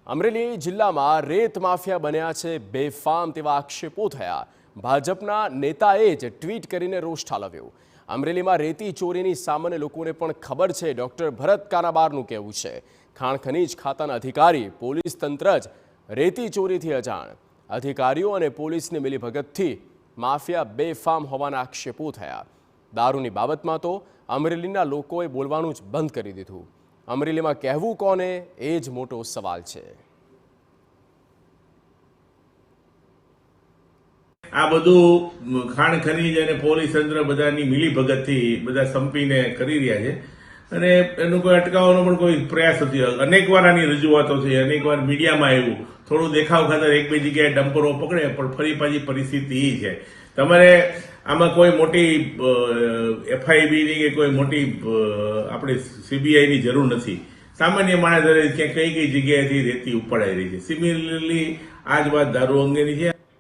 અમરેલી જિલ્લામાં રેત માફિયા બન્યા છે બેફામ તેવા આક્ષેપો થયા। ભાજપના નેતાએ જ ટ્વીટ કરીને રોષ ઠાલવ્યો। અમરેલીમાં રેતી ચોરીની સામાન્ય લોકોને પણ ખબર છે। ડોક્ટર ભરત કાનાબારનું કહેવું છે ખાણ ખનીજ ખાતાના અધિકારી પોલીસ તંત્ર જ રેતી ચોરીથી અજાણ। અધિકારીઓ અને પોલીસની મિલીભગતથી માફિયા બેફામ હોવાના આક્ષેપો થયા। દારૂની બાબતમાં તો અમરેલીના લોકોએ બોલવાનું જ બંધ કરી દીધું। અમરેલીમાં કહેવું કોને એ જ મોટો સવાલ છે। આ બધું ખાણ ખનીજ અને પોલીસ તંત્ર બધાની મિલીભગતથી બધા સંપીને કરી રહ્યા છે અને એનું કોઈ અટકાવવાનો પણ કોઈ પ્રયાસ નથી। અનેકવાર આની રજૂઆતો થઈ, અનેકવાર મીડિયામાં આવ્યું, થોડું દેખાવ ખાતર એક બે જગ્યાએ ડમ્પરો પકડે પણ ફરી પાછી પરિસ્થિતિ એ છે। તમારે આમાં કોઈ મોટી એફઆઈબીની કે કોઈ મોટી આપણે સીબીઆઈની જરૂર નથી। સામાન્ય માણસ ક્યાં કઈ જગ્યાએથી રેતી ઉપાડાઈ રહી છે। સિમિલરલી આ જ વાત દારૂ અંગેની છે।